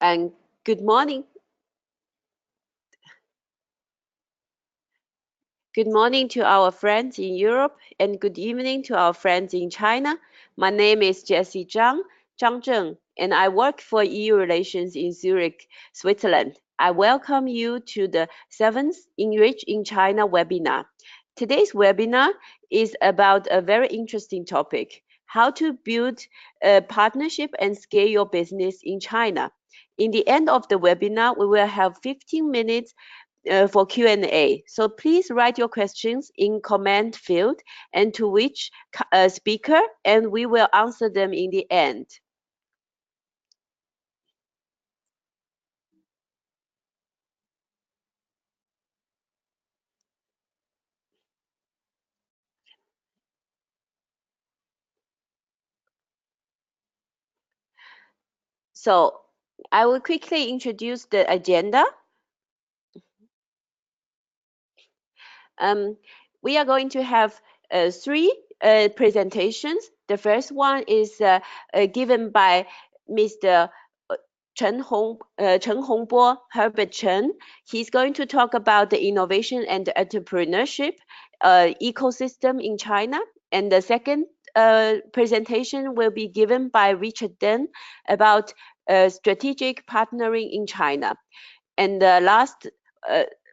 And good morning. Good morning to our friends in Europe and good evening to our friends in China. My name is Jessie Zhang Zheng, and I work for EU Relations in Zurich, Switzerland. I welcome you to the 7th ENRICH in China webinar. Today's webinar is about a very interesting topic, how to build a partnership and scale your business in China. In the end of the webinar, we will have 15 minutes for Q&A. So please write your questions in comment field and to which speaker, and we will answer them in the end. So I will quickly introduce the agenda. We are going to have 3 presentations. The first one is given by Mr. Chen Hongbo, Herbert Chen. He's going to talk about the innovation and entrepreneurship ecosystem in China. And the second presentation will be given by Richard Deng about strategic partnering in China. And the last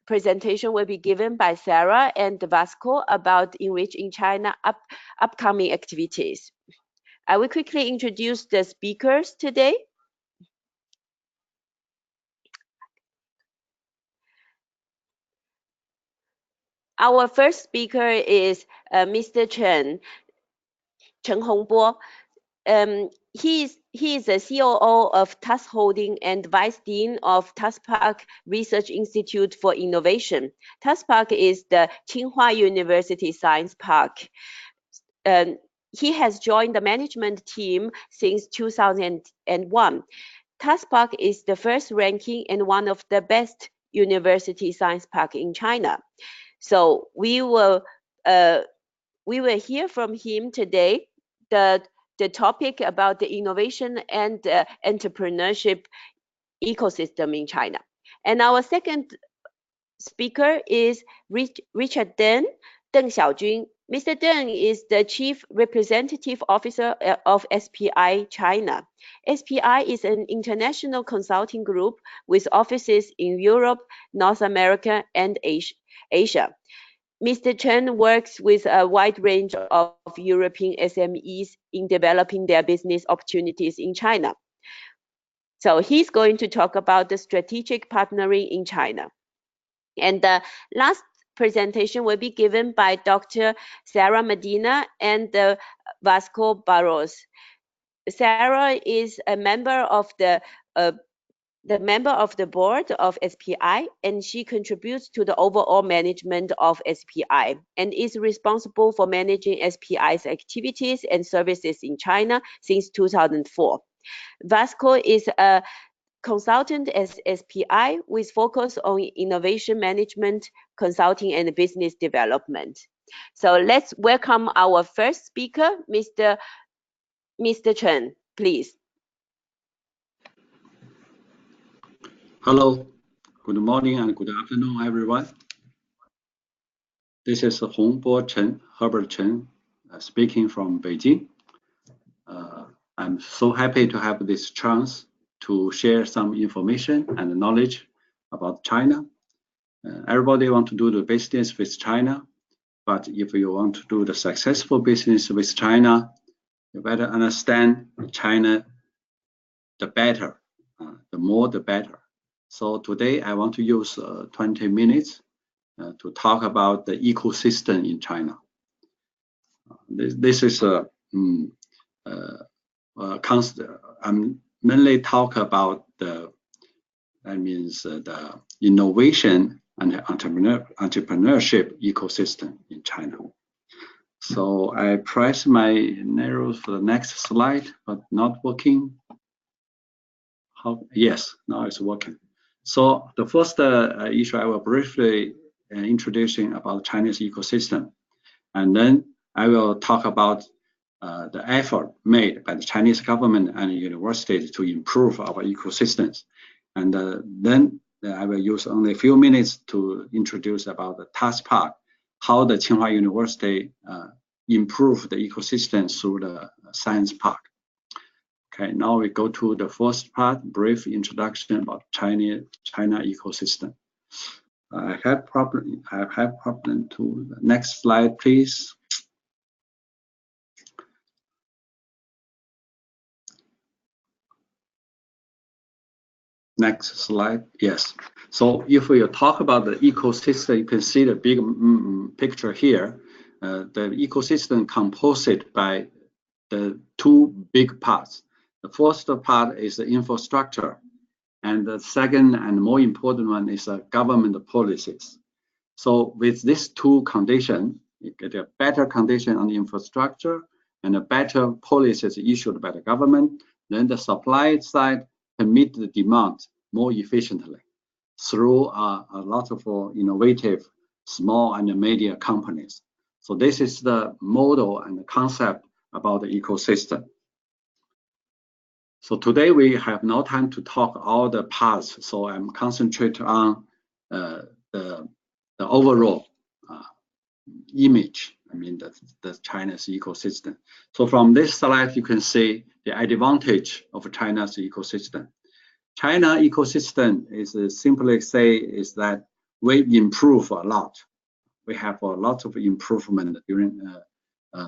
presentation will be given by Sara and Vasco about ENRICH in China upcoming activities. I will quickly introduce the speakers today. Our first speaker is Mr. Chen Hongbo. He is the COO of TUS Holding and Vice Dean of Tuspark Research Institute for Innovation. Tuspark is the Tsinghua University Science Park. He has joined the management team since 2001. Tuspark is the first ranking and one of the best university science park in China. So we will hear from him today the topic about the innovation and entrepreneurship ecosystem in China. And our second speaker is Richard Deng Xiaojun. Mr. Deng is the Chief Representative Officer of SPI China. SPI is an international consulting group with offices in Europe, North America, and Asia. Mr. Chen works with a wide range of European SMEs in developing their business opportunities in China. So he's going to talk about the strategic partnering in China. And the last presentation will be given by Dr. Sara Medina and Vasco Barros. Sara is a member of the board of SPI, and she contributes to the overall management of SPI and is responsible for managing SPI's activities and services in China since 2004. Vasco is a consultant at SPI with focus on innovation management, consulting, and business development. So let's welcome our first speaker, Mr. Chen, please. Hello, good morning and good afternoon, everyone. This is Hongbo Chen, Herbert Chen, speaking from Beijing. I'm so happy to have this chance to share some information and knowledge about China. Everybody wants to do the business with China, but if you want to do the successful business with China, you better understand China the better, the more the better. So today I want to use 20 minutes to talk about the ecosystem in China. This is a I'm mainly talk about the innovation and entrepreneurship ecosystem in China. So I press my arrow for the next slide, but not working. Yes, now it's working. So the first issue I will briefly introducing about Chinese ecosystem, and then I will talk about the effort made by the Chinese government and universities to improve our ecosystems. And then I will use only a few minutes to introduce about the Tuspark, how the Tsinghua University improved the ecosystem through the science park. Okay, now we go to the first part, brief introduction about China ecosystem. I have problem to the next slide, please. Next slide. Yes. So if we talk about the ecosystem, you can see the big picture here. The ecosystem composed by the two big parts. The first part is the infrastructure, and the second and more important one is government policies. So with these two conditions, you get a better condition on the infrastructure and a better policies issued by the government. Then the supply side can meet the demand more efficiently through a lot of innovative small and medium companies. So this is the model and the concept about the ecosystem. So today we have no time to talk all the parts, so I'm concentrating on the overall image, I mean the China's ecosystem. So from this slide, you can see the advantage of China's ecosystem. China ecosystem is simply say is that we improve a lot. We have a lot of improvement during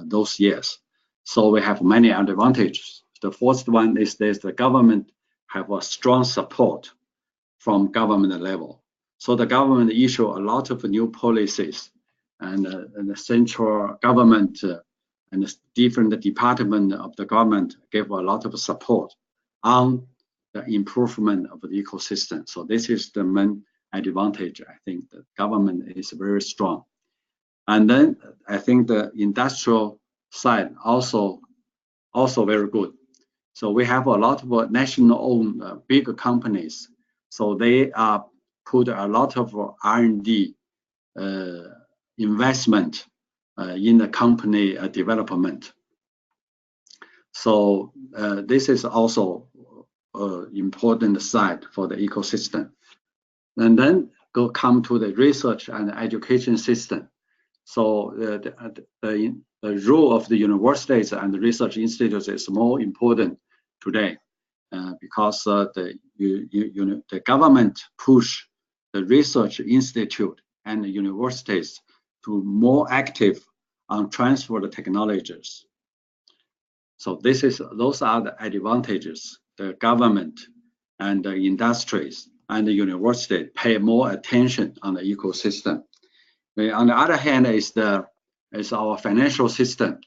those years. So we have many advantages. The first one is this: the government have a strong support from government level. So the government issue a lot of new policies, and the central government and the different department of the government give a lot of support on the improvement of the ecosystem. So this is the main advantage. I think the government is very strong. And then I think the industrial side also very good. So we have a lot of national-owned big companies. So they put a lot of R&D investment in the company development. So this is also important side for the ecosystem. And then come to the research and education system. So the role of the universities and the research institutes is more important today because the government push the research institute and the universities to more active on transfer the technologies. So those are the advantages. The government and the industries and the university pay more attention on the ecosystem. On the other hand, is our financial system.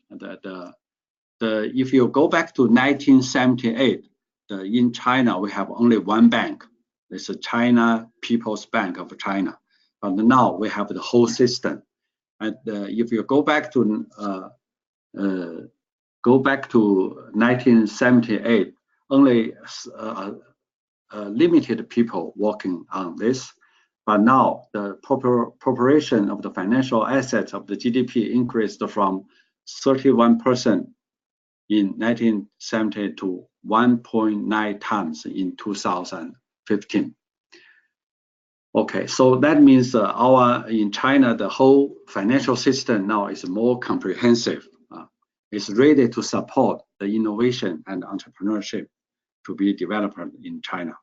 If you go back to 1978, in China we have only one bank. It's the China People's Bank of China. But now we have the whole system. And if you go back to 1978, only limited people working on this. But now the proportion of the financial assets of the GDP increased from 31% in 1970 to 1.9 times in 2015. Okay, so that means in China, the whole financial system now is more comprehensive. It's ready to support the innovation and entrepreneurship to be developed in China.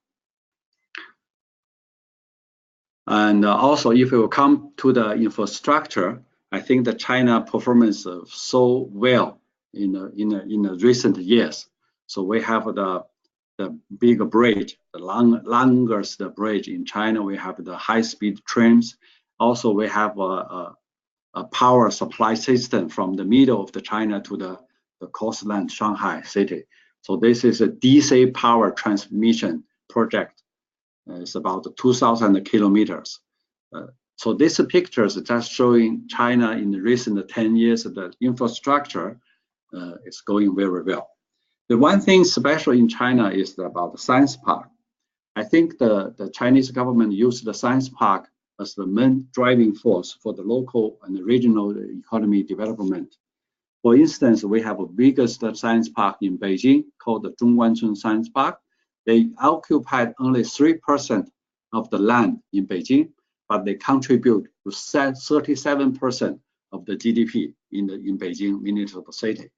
And also, if you come to the infrastructure, I think that China performs so well in the recent years. So we have the big bridge, the longest bridge in China. We have the high-speed trains. Also, we have a power supply system from the middle of the China to the coastline, Shanghai city. So this is a DC power transmission project. It's about 2,000 kilometers. So this picture is just showing China in the recent 10 years, the infrastructure is going very well. The one thing special in China is about the science park. I think the Chinese government used the science park as the main driving force for the local and the regional economy development. For instance, we have the biggest science park in Beijing called the Zhongguancun Science Park. They occupied only 3% of the land in Beijing, but they contribute to 37% of the GDP in Beijing municipal city.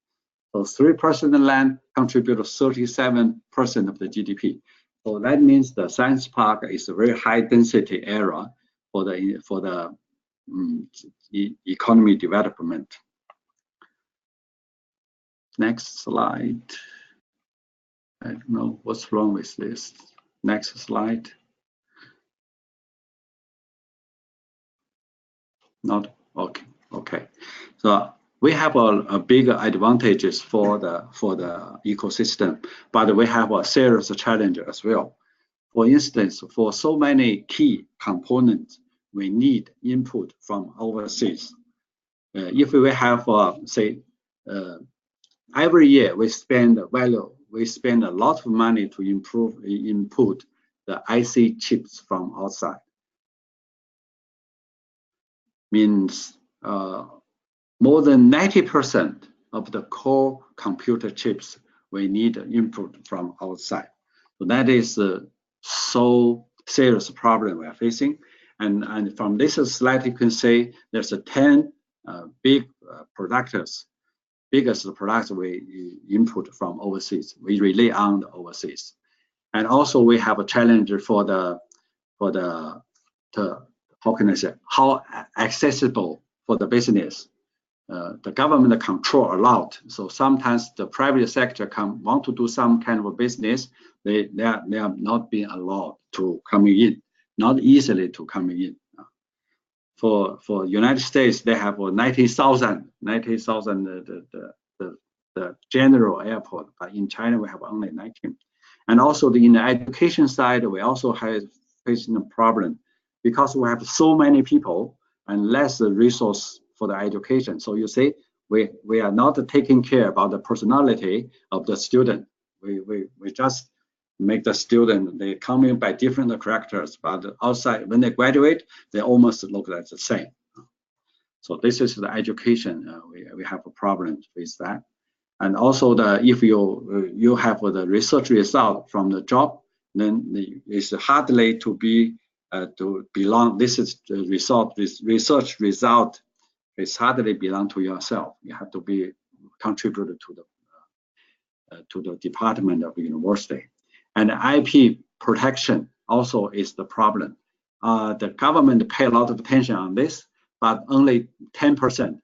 So 3% of land contribute to 37% of the GDP. So that means the science park is a very high density area for the economy development. Next slide. I don't know what's wrong with this. Next slide. Not okay. Okay. So we have a big advantages for the ecosystem, but we have a serious challenge as well. For instance, for so many key components, we need input from overseas. If we have, say, every year we spend a lot of money to input the IC chips from outside. Means more than 90% of the core computer chips we need input from outside. So that is so serious problem we are facing. And from this slide, you can see there's 10 big biggest products we input from overseas. We rely on the overseas. And also we have a challenge for the how can I say, how accessible for the business. The government control a lot. So sometimes the private sector want to do some kind of a business, they are not being allowed to come in, not easily to come in. For United States, they have 90,000 the general airport, but in China we have only 19. And also in the education side, we also have facing a problem because we have so many people and less resource for the education. So you see, we are not taking care about the personality of the student. We just make the student, they come in by different characters, but outside when they graduate, they almost look like the same. So this is the education. We have a problem with that. And also if you have the research result from the job, then it's hardly to belong. This is the result. This research result is hardly belong to yourself. You have to be contributed to the department of the university. And IP protection also is the problem. The government pay a lot of attention on this, but only 10%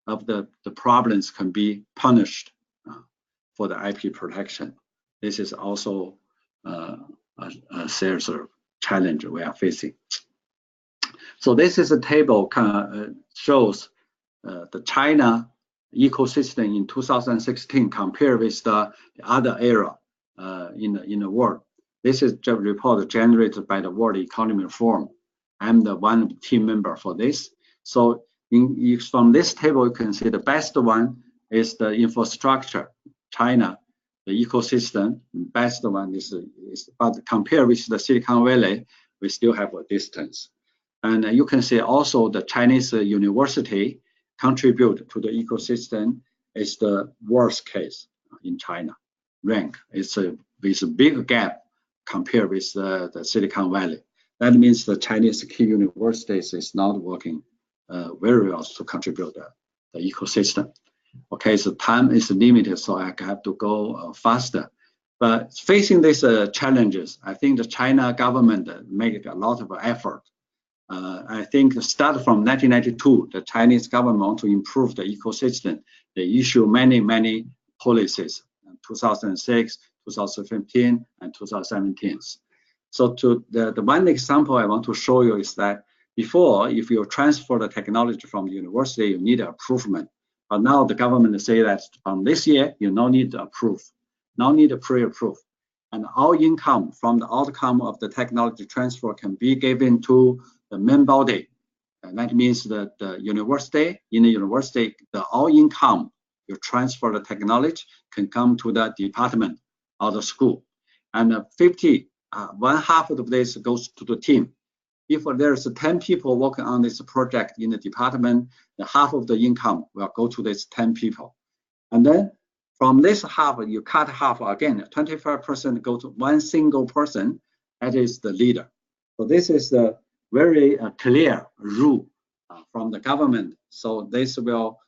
of the problems can be punished for the IP protection. This is also a serious challenge we are facing. So this is a table shows the China ecosystem in 2016 compared with the other area in the world. This is the report generated by the World Economic Forum. I'm the one team member for this. So from this table, you can see the best one is the infrastructure. China, the ecosystem, best one is but compared with the Silicon Valley, we still have a distance. And you can see also the Chinese university contribute to the ecosystem is the worst case in China. Rank is with a big gap compared with the Silicon Valley. That means the Chinese key universities is not working very well to contribute the ecosystem. Okay, so time is limited, so I have to go faster. But facing these challenges, I think the China government make a lot of effort. I think start from 1992, the Chinese government want to improve the ecosystem. They issue many policies, 2006, 2015, and 2017. So the one example I want to show you is that before, if you transfer the technology from the university, you need approval. But now the government say that from this year, you no need to approve, no need to pre-approve. And all income from the outcome of the technology transfer can be given to the main body. And that means that the university, in the university, the all income you transfer the technology can come to the department or the school. And one half of this goes to the team. If there's 10 people working on this project in the department, the half of the income will go to these 10 people. And then From this half, you cut half again, 25% go to one single person, that is the leader. So this is a very clear rule from the government. So this will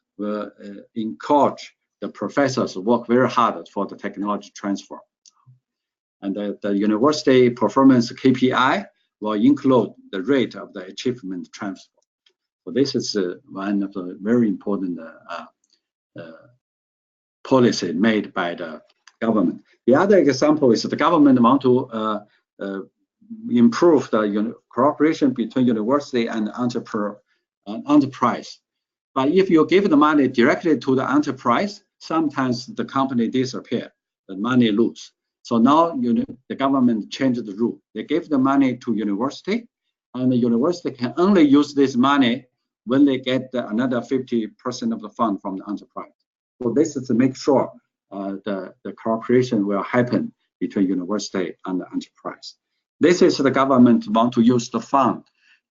encourage the professors to work very hard for the technology transfer. And the university performance KPI will include the rate of the achievement transfer. So this is one of the very important policy made by the government. The other example is the government want to improve the cooperation between university and enterprise. But if you give the money directly to the enterprise, sometimes the company disappear, the money lose. So now the government changed the rule. They give the money to university, and the university can only use this money when they get another 50% of the fund from the enterprise. So this is to make sure the cooperation will happen between university and the enterprise. This is the government want to use the fund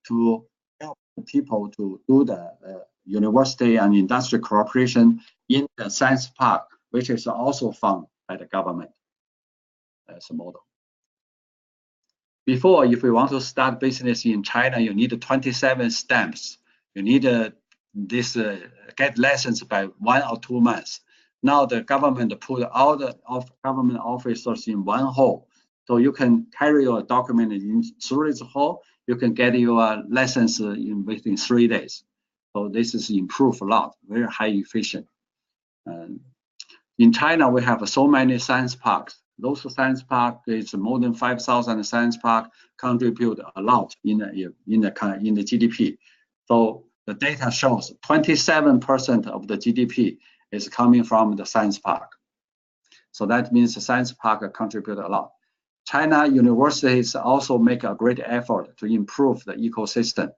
to help people to do the university and industry cooperation in the science park, which is also funded by the government as a model. Before, if you want to start business in China, you need 27 stamps. You need get license by 1 or 2 months. Now the government put all the government officers in one hall, so you can carry your document in through this hall. You can get your license within 3 days. So this is improved a lot, very high efficient. In China, we have so many science parks. Those science parks is more than 5,000 science parks contribute a lot in the GDP. So the data shows 27% of the GDP is coming from the science park. So that means the science park contribute a lot. China universities also make a great effort to improve the ecosystem.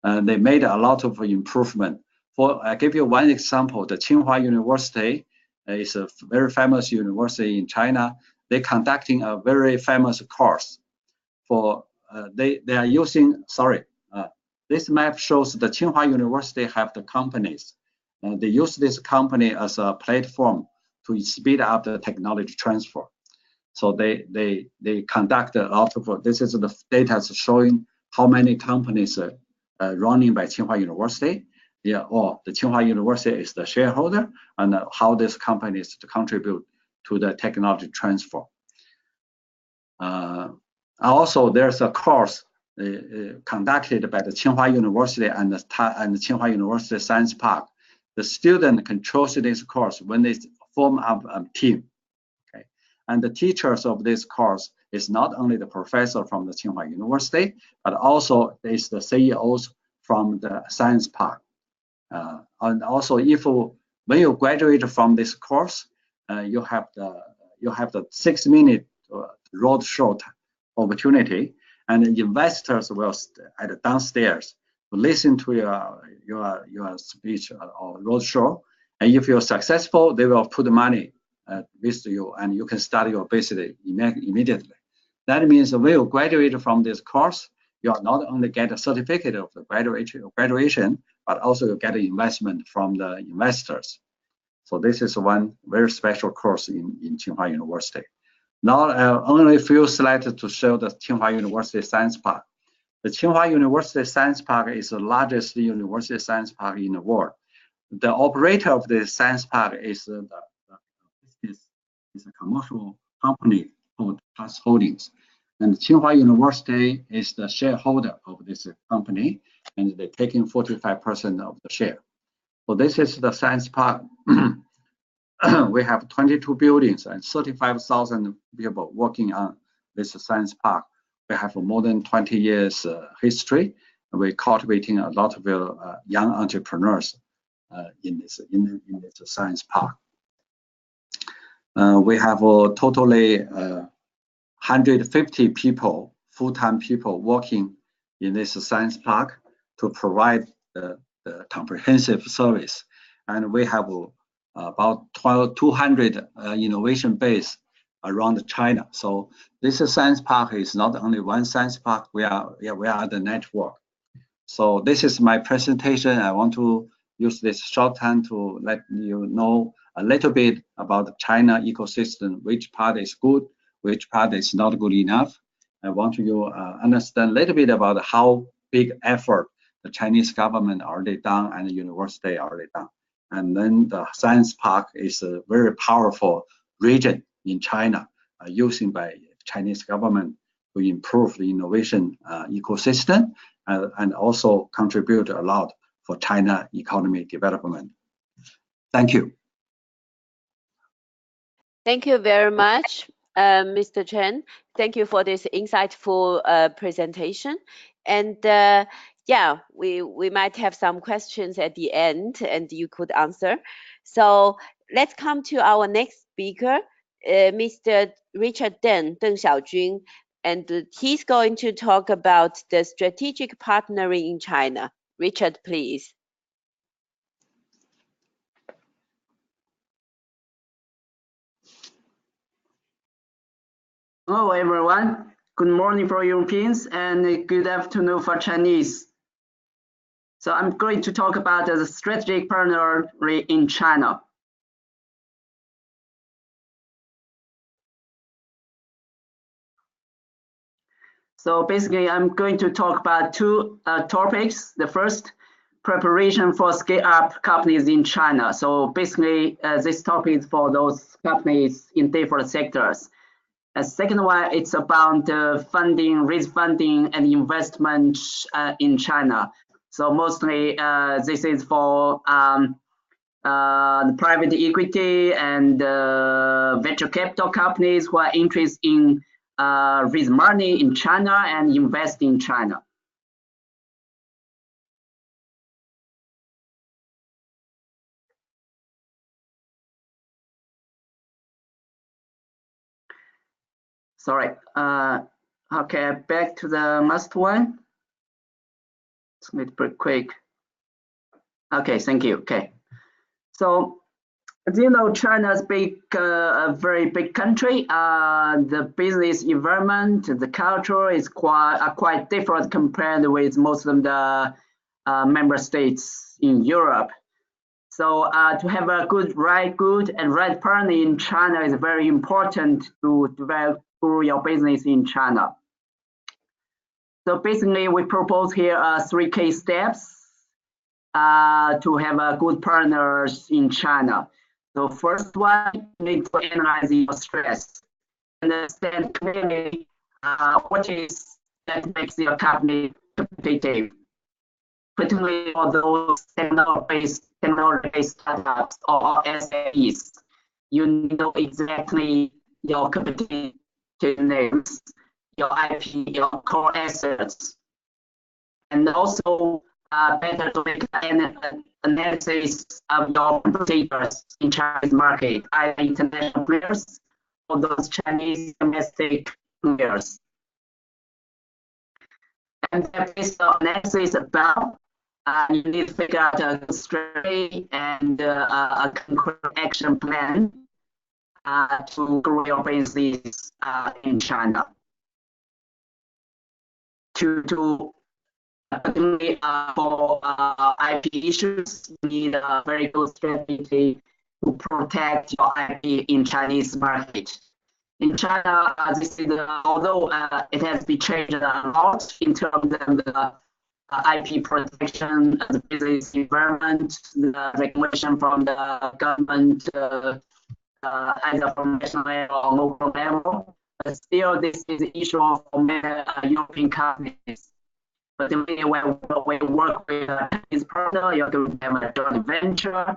They made a lot of improvement. I give you one example. The Tsinghua University is a very famous university in China. They're conducting a very famous course. They are using, this map shows the Tsinghua University have the companies. They use this company as a platform to speed up the technology transfer. So they conduct a lot of, this is the data showing how many companies are running by Tsinghua University. Or the Tsinghua University is the shareholder, and how this company is to contribute to the technology transfer. Also, there's a course conducted by the Tsinghua University and the Tsinghua University Science Park. The student controls this course when they form up a team. Okay, and the teachers of this course is not only the professor from the Tsinghua University, but also is the CEOs from the science park. And also, when you graduate from this course, you have the 6-minute roadshow opportunity, and the investors will at downstairs to listen to your speech or roadshow. And if you're successful, they will put money with you, and you can start your business immediately. That means when you graduate from this course, you not only get a certificate of the graduation, but also you get an investment from the investors. So this is one very special course in Tsinghua University. Now, only a few slides to show the Tsinghua University Science Park. The Tsinghua University Science Park is the largest university science park in the world. The operator of the science park is a commercial company called Plus Holdings. And Tsinghua University is the shareholder of this company, and they're taking 45% of the share. So this is the science park. We have 22 buildings and 35,000 people working on this science park. We have more than 20 years history, and we're cultivating a lot of young entrepreneurs in this science park. We have totally 150 people, full-time people working in this science park to provide the comprehensive service. And we have about 200 innovation base around China. So this science park is not only one science park, we are the network. So this is my presentation. I want to use this short time to let you know a little bit about the China ecosystem, which part is good, which part is not good enough. I want you understand a little bit about how big effort the Chinese government already done and the university already done. And then the science park is a very powerful region in China, using by Chinese government to improve the innovation ecosystem and also contribute a lot for China economy development. Thank you. Thank you very much, Mr. Chen. Thank you for this insightful presentation. And yeah, we might have some questions at the end and you could answer. So let's come to our next speaker, Mr. Richard Deng Xiaojun, and he's going to talk about the strategic partnering in China. Richard, please. Hello, everyone. Good morning for Europeans and good afternoon for Chinese. So I'm going to talk about the strategic partnership in China. So basically, I'm going to talk about two topics. The first, preparation for scale-up companies in China. So basically, this topic is for those companies in different sectors. The second one, it's about funding, raise funding, and investment in China. So mostly, this is for the private equity and venture capital companies who are interested in raise money in China and invest in China. Sorry. Okay, back to the last one. It's pretty quick. Okay, thank you. Okay, so as you know, China's a very big country. The business environment, the culture is quite different compared with most of the member states in Europe. So to have a good and right partner in China is very important to develop your business in China. So basically, we propose here 3 key steps to have a good partners in China. So first one, you need to analyze your stress. Understand clearly what is that makes your company competitive, particularly for those technology-based startups or SMEs. You know exactly your competitiveness, your IP, your core assets, and also better to make an analysis of your competitors in Chinese market, either international players or those Chinese domestic players. And based on analysis about, you need to figure out a strategy and a concrete action plan to grow your business in China. For IP issues, you need a very good strategy to protect your IP in Chinese market. In China, this is although it has been changed a lot in terms of the IP protection, the business environment, the regulation from the government, either from national level or local level. But still, this is an issue for many European companies. But when we work with a Chinese partner, you're going to have a joint venture.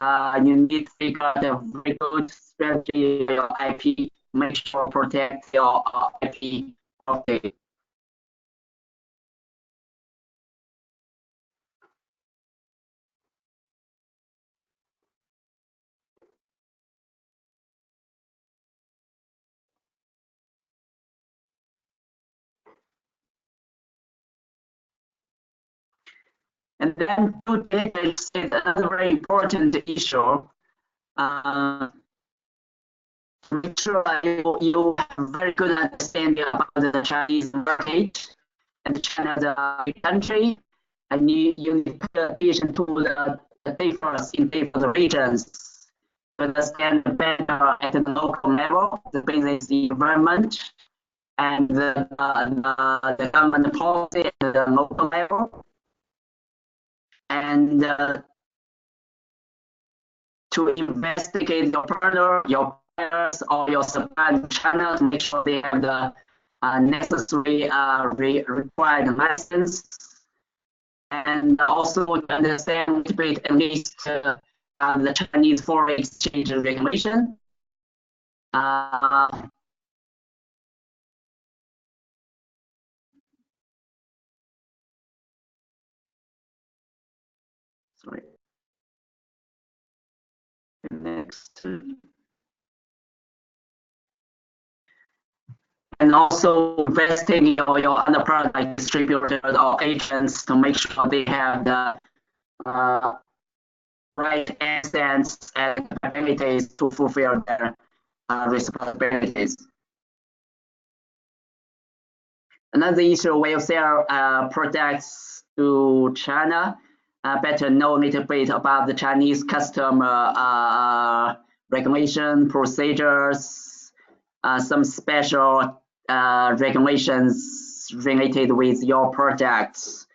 You need to figure out a very good strategy for your IP, make sure protect your IP. Okay. And then due diligence is another very important issue. Make sure you have very good understanding about the Chinese market and China as a country, and you need to pay attention to the difference in different regions. understand better at the local level, the business environment, and the government policy at the local level, and to investigate your partner, your buyers, or your supply channel to make sure they have the necessary required license, and also to understand a little bit at least the Chinese foreign exchange regulation. Sorry. Next. And also investing your other product like distributors or agents to make sure they have the right assets and capabilities to fulfill their responsibilities. Another issue when you sell products to China, better know a little bit about the Chinese customer regulation procedures, some special regulations related with your products.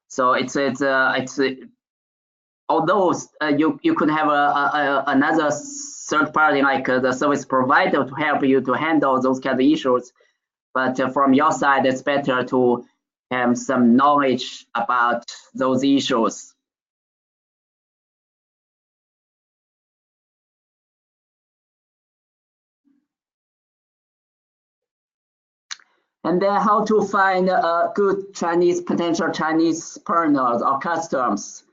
So it's although you could have another third party like the service provider to help you to handle those kind of issues, but from your side, it's better to have some knowledge about those issues. And then how to find good potential Chinese partners or customers.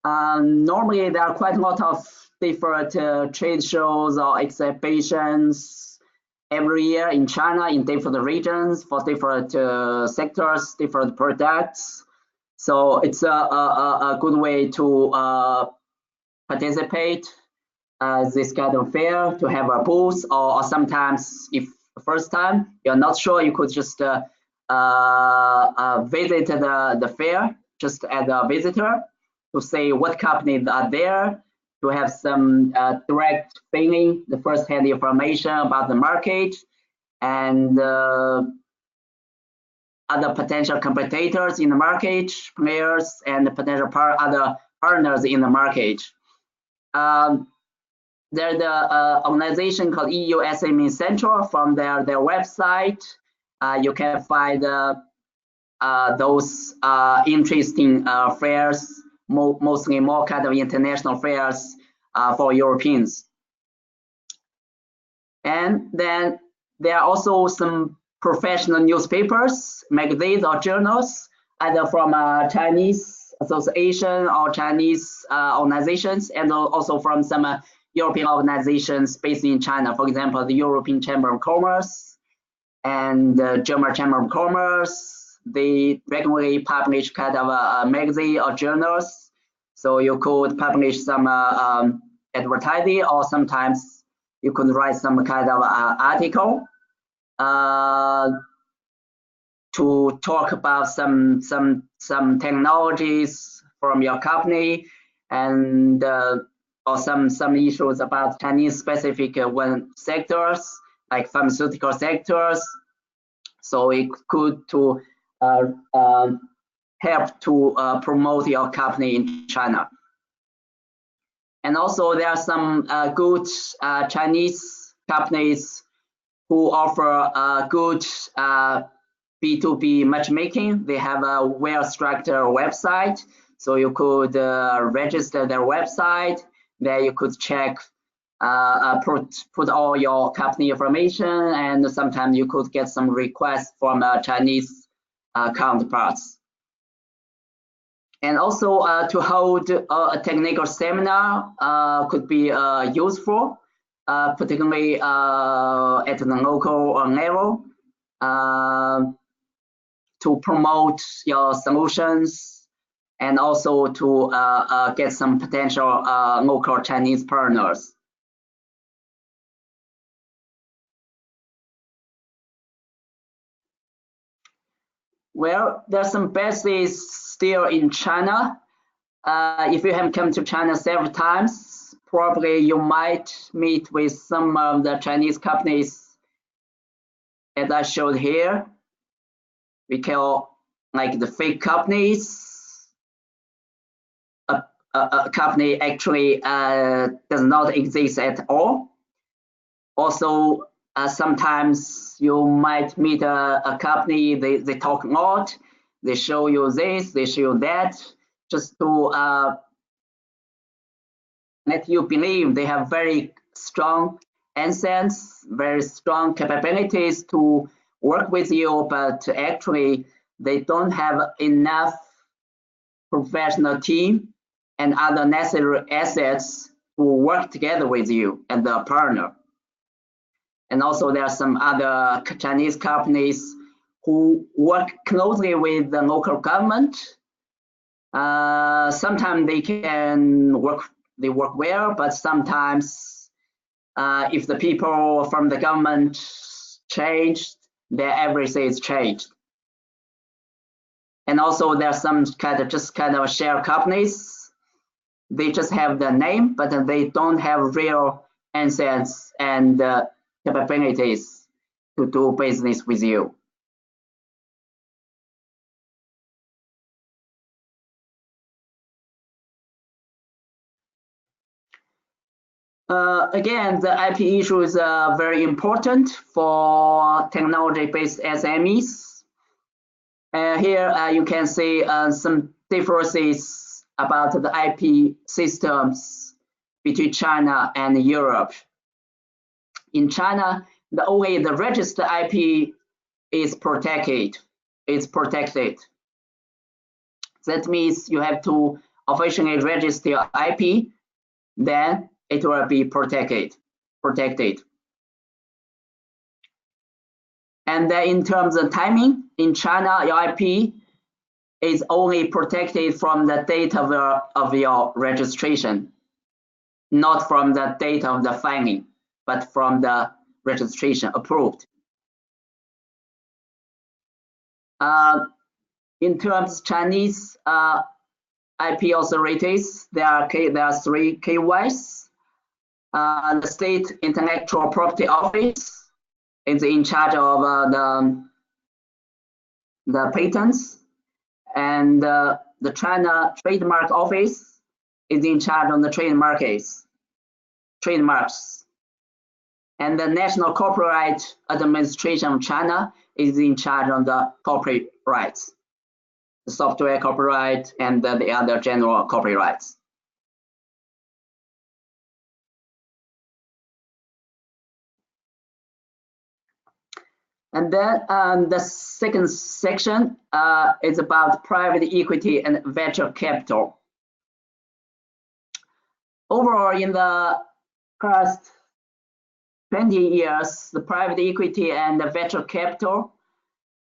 Normally, there are quite a lot of different trade shows or exhibitions every year in China in different regions for different sectors, different products. So it's a good way to participate this kind of fair, to have a booth, or sometimes if first time you're not sure, you could just visit the fair just as a visitor to see what companies are there, to have some direct feeling, the first-hand information about the market and other potential competitors in the market, players, and potential other partners in the market. There's the organization called EU SME Central. From their website. You can find those interesting fairs, mostly more kind of international fairs for Europeans. And then there are also some professional newspapers, magazines, or journals, either from Chinese association or Chinese organizations, and also from some European organizations based in China. For example, the European Chamber of Commerce and the German Chamber of Commerce. They regularly publish kind of a magazine or journals. So you could publish some advertising, or sometimes you could write some kind of article to talk about some technologies from your company, and or some issues about Chinese specific sectors like pharmaceutical sectors. So it could to help to promote your company in China. And also there are some good Chinese companies who offer good B2B matchmaking. They have a well-structured website, so you could register their website. There you could check, put all your company information, and sometimes you could get some requests from Chinese counterparts. And also to hold a technical seminar could be useful, particularly at the local level, to promote your solutions, and also to get some potential local Chinese partners. Well, there's some bases still in China. If you have come to China several times, probably you might meet with some of the Chinese companies as I showed here. We call like the fake companies. A company actually does not exist at all. Also, sometimes you might meet a company, they talk a lot, they show you this, they show you that, just to let you believe they have very strong assets, very strong capabilities to work with you, but actually they don't have enough professional team and other necessary assets to work together with you as a partner. And also there are some other Chinese companies who work closely with the local government. Sometimes they work well, but sometimes if the people from the government changed, their everything is changed. And also there are some kind of share companies. They just have the name, but they don't have real assets and capabilities to do business with you. Again, the IP issue is very important for technology-based SMEs. Here you can see some differences about the IP systems between China and Europe. In China, only the registered IP is protected. That means you have to officially register your IP, then it will be protected. And then in terms of timing, in China, your IP is only protected from the date of your registration, not from the date of the filing, but from the registration approved. In terms of Chinese IP authorities, there are 3 KYs. The State Intellectual Property Office is in charge of the patents, and the China Trademark Office is in charge of the trademarks, and the National Copyright Administration of China is in charge of the copyrights, the software copyright and the other general copyrights. And then the second section is about private equity and venture capital. Overall, in the past 20 years, the private equity and the venture capital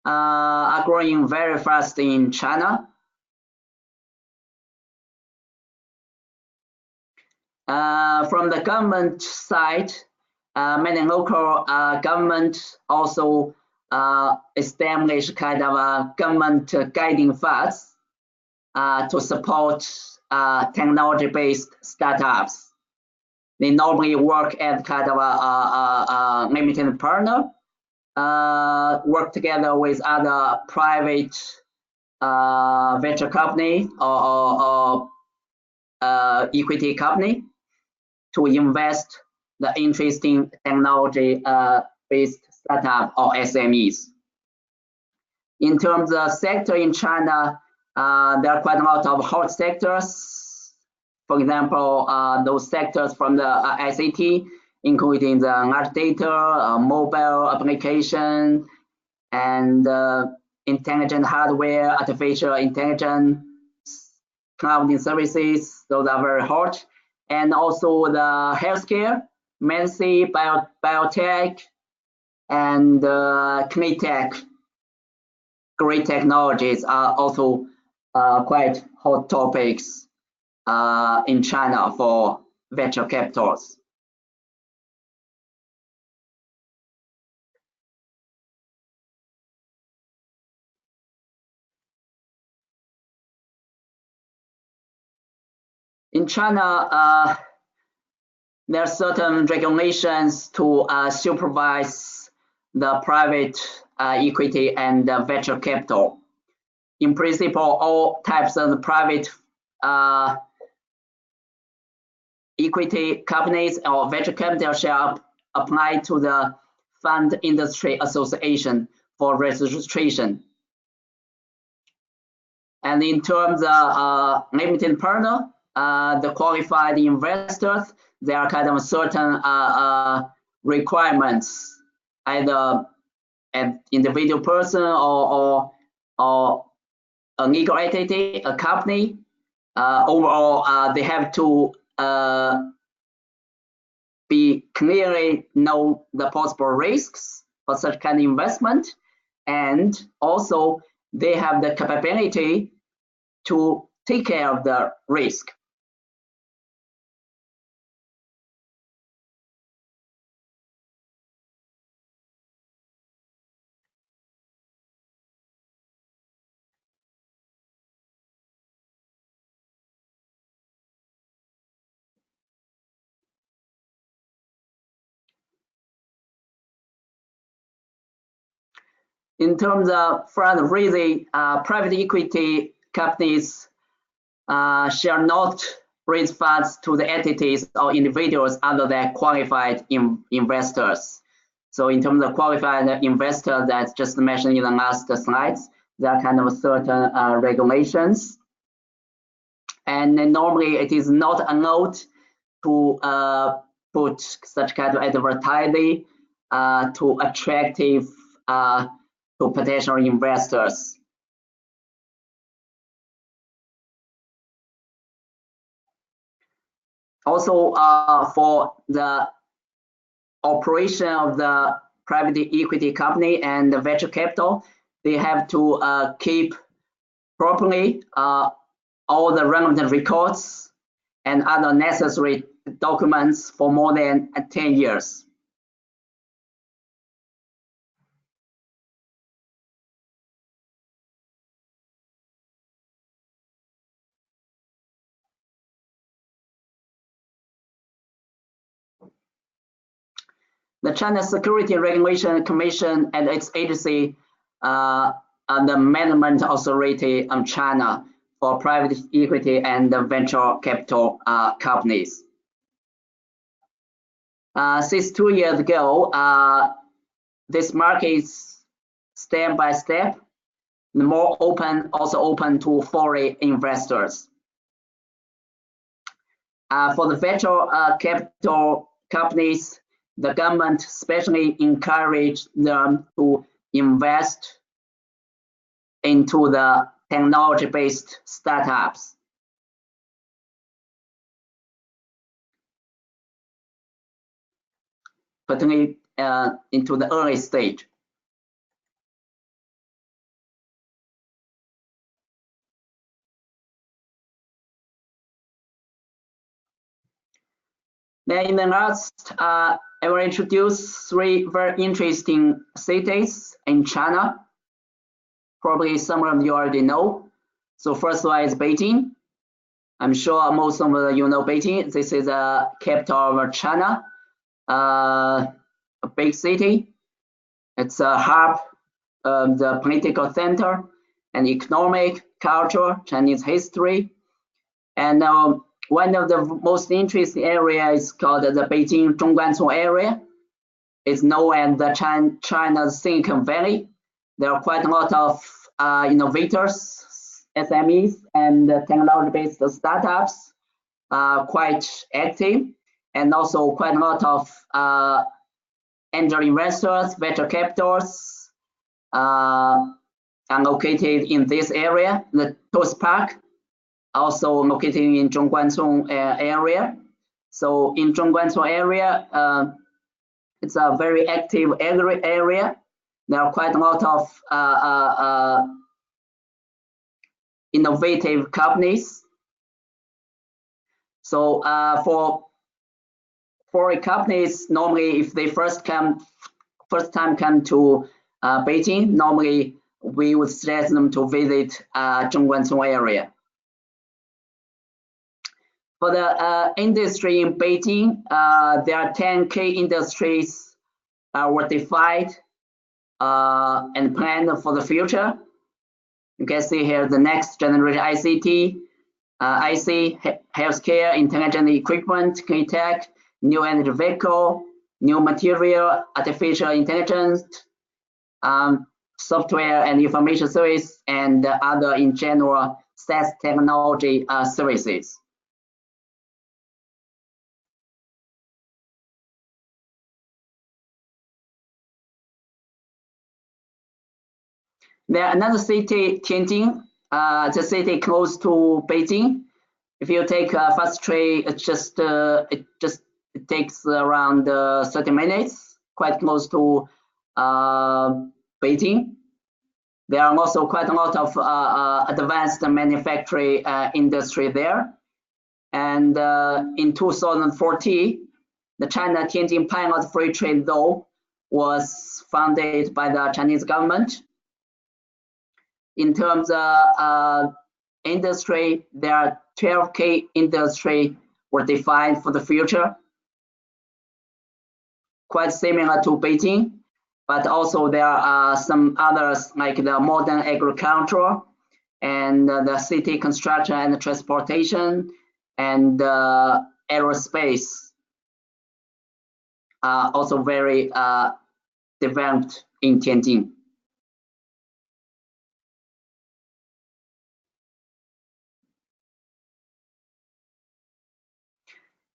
are growing very fast in China. From the government side, many local governments also establish kind of a government guiding funds to support technology-based startups. They normally work as kind of a limited partner, work together with other private venture company or equity company to invest the interesting technology-based startup or SMEs. In terms of sector in China, there are quite a lot of hot sectors. For example, those sectors from the ICT, including the large data, mobile application, and intelligent hardware, artificial intelligence, cloud services. Those are very hot. And also the healthcare, medicine, biotech, and clean tech, great technologies are also quite hot topics in China for venture capitals. In China, there are certain regulations to supervise the private equity and venture capital. In principle, all types of private equity companies or venture capital shall apply to the Fund Industry Association for registration. And in terms of limited partner, the qualified investors, there are kind of certain requirements, either an individual person or a legal entity, a company. Overall, they have to be clearly know the possible risks for such kind of investment, and also they have the capability to take care of the risk. In terms of fundraising, private equity companies shall not raise funds to the entities or individuals other than qualified investors. So in terms of qualified investors, that's just mentioned in the last slides, there are kind of certain regulations. And normally it is not allowed to put such kind of advertising to attractive to potential investors. Also, for the operation of the private equity company and the venture capital, they have to keep properly all the relevant records and other necessary documents for more than 10 years. The China Security Regulation Commission and its agency are the management authority of China for private equity and venture capital companies. Since 2 years ago, this market is step by step more open, also open to foreign investors. For the venture capital companies, the government especially encouraged them to invest into the technology-based startups. Particularly into the early stage. Then in the last, I will introduce 3 very interesting cities in China. Probably some of you already know. So first one is Beijing. I'm sure most of you know Beijing. This is the capital of China, a big city. It's a hub of the political center and economic, culture, Chinese history. And one of the most interesting areas is called the Beijing Zhongguancun area. It's known as the China's Silicon Valley. There are quite a lot of innovators, SMEs, and technology-based startups quite active, and also quite a lot of angel investors, venture capitals are located in this area. The Tuspark also located in Zhongguancun area. So in Zhongguancun area, it's a very active area. There are quite a lot of innovative companies. So for foreign companies, normally if they first time come to Beijing, normally we would suggest them to visit Zhongguancun area. For the industry in Beijing, there are 10 key industries were defined and planned for the future. You can see here the next generation ICT, IC, healthcare, intelligent equipment, clean tech, new energy vehicle, new material, artificial intelligence, software and information service, and other in general SaaS technology services. There another city, Tianjin, the city close to Beijing. If you take a fast train, it takes around 30 minutes, quite close to Beijing. There are also quite a lot of advanced manufacturing industry there. And in 2014, the China Tianjin Pilot Free Trade Zone was founded by the Chinese government. In terms of industry, there are 12 key industry were defined for the future, quite similar to Beijing, but also there are some others like the modern agriculture and the city construction and transportation and aerospace are also very developed in Tianjin.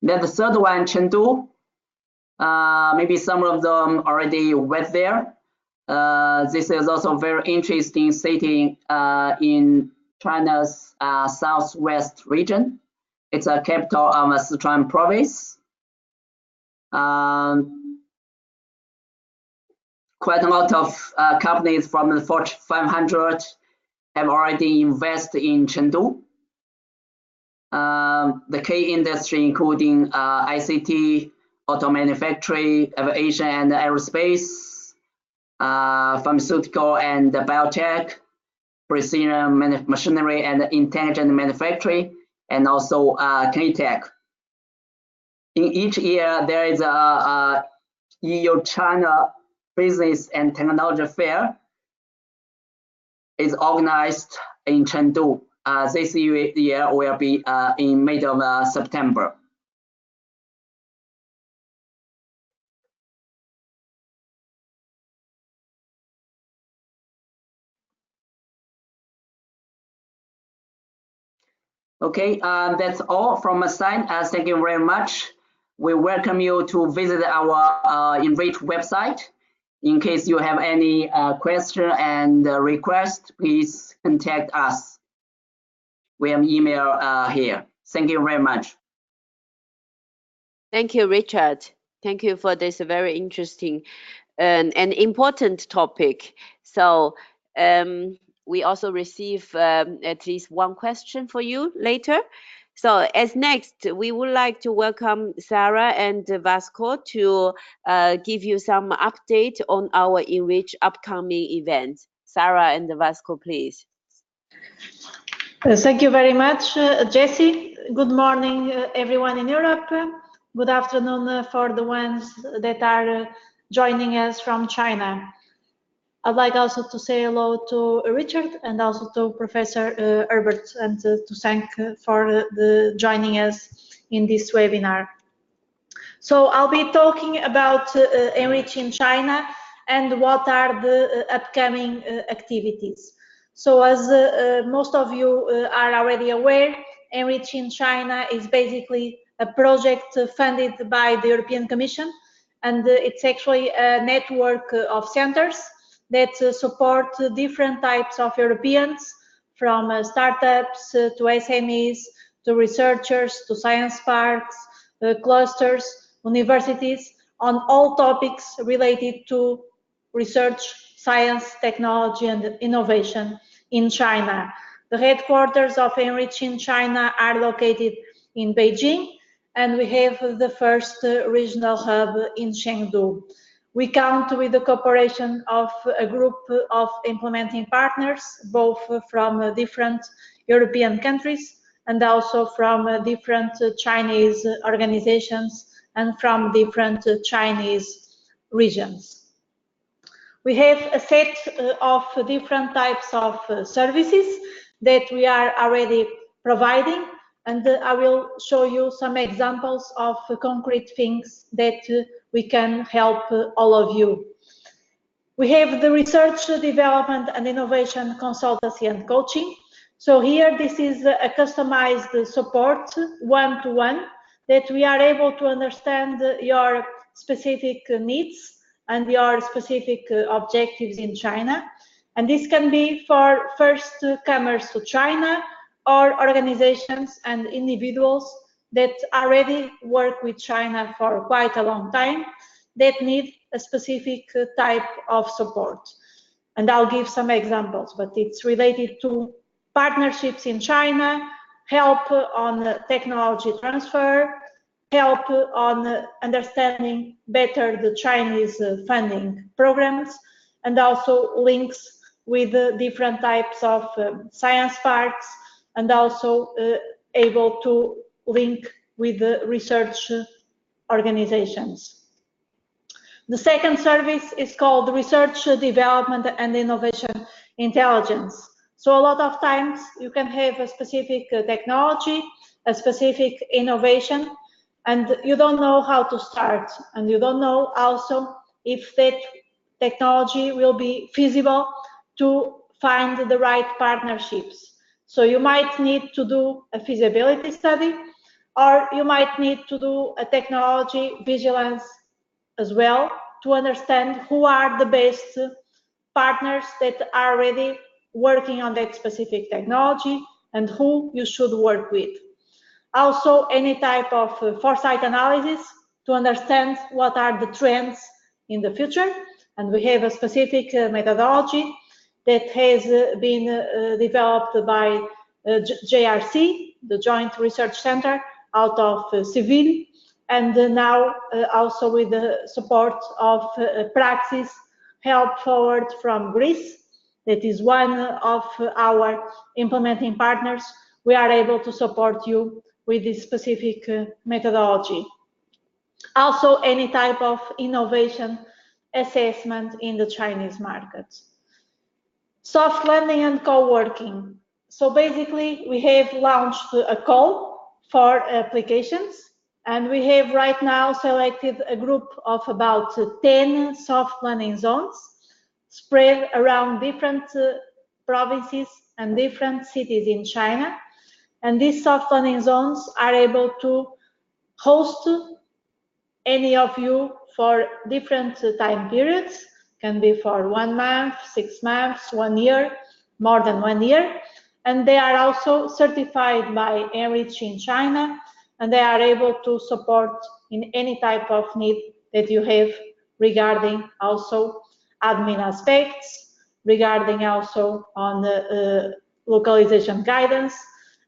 Then the third one, Chengdu. Maybe some of them already went there. This is also a very interesting city in China's southwest region. It's a capital of Sichuan province. Quite a lot of companies from the Fortune 500 have already invested in Chengdu. The key industry including ICT, auto manufacturing, aviation and aerospace, pharmaceutical and biotech, precision machinery and intelligent manufacturing, and also clean tech. In each year, there is a EU-China Business and Technology Fair. It's organized in Chengdu. This year will be in mid of September. Okay, that's all from my side. Thank you very much. We welcome you to visit our ENRICH website. In case you have any question and request, please contact us. We have email here. Thank you very much. Thank you, Richard. Thank you for this very interesting and important topic. So we also receive at least one question for you later. So as next, we would like to welcome Sara and Vasco to give you some update on our ENRICH upcoming events. Sara and Vasco, please. Thank you very much, Jessie. Good morning, everyone in Europe. Good afternoon for the ones that are joining us from China. I'd like also to say hello to Richard and also to Professor Herbert and to thank for joining us in this webinar. So I'll be talking about ENRICH in China and what are the upcoming activities. So as most of you are already aware, ENRICH in China is basically a project funded by the European Commission, and it's actually a network of centers that support different types of Europeans, from startups to SMEs, to researchers, to science parks, clusters, universities, on all topics related to research, science, technology, and innovation in China. The headquarters of ENRICH in China are located in Beijing, and we have the first regional hub in Chengdu. We count with the cooperation of a group of implementing partners, both from different European countries and also from different Chinese organizations and from different Chinese regions. We have a set of different types of services that we are already providing, and I will show you some examples of concrete things that we can help all of you. We have the research, development and innovation consultancy and coaching. So here this is a customized support one-to-one that we are able to understand your specific needs and your specific objectives in China. And this can be for first comers to China or organizations and individuals that already work with China for quite a long time that need a specific type of support. And I'll give some examples, but it's related to partnerships in China, help on technology transfer, help on understanding better the Chinese funding programs, and also links with different types of science parks, and also able to link with the research organizations. The second service is called Research, Development and Innovation Intelligence. So a lot of times you can have a specific technology, a specific innovation, and you don't know how to start, and you don't know also if that technology will be feasible to find the right partnerships. So you might need to do a feasibility study, or you might need to do a technology vigilance as well to understand who are the best partners that are already working on that specific technology and who you should work with. Also, any type of foresight analysis to understand what are the trends in the future. And we have a specific methodology that has been developed by JRC, the Joint Research Center out of Seville, and now also with the support of Praxis Help Forward from Greece. That is one of our implementing partners. We are able to support you with this specific methodology. Also, any type of innovation assessment in the Chinese market. Soft landing and co-working. So basically, we have launched a call for applications, and we have right now selected a group of about 10 soft landing zones spread around different provinces and different cities in China. And these soft landing zones are able to host any of you for different time periods. Can be for 1 month, 6 months, 1 year, more than 1 year. And they are also certified by ENRICH in China, and they are able to support in any type of need that you have regarding also admin aspects, regarding also on the localization guidance,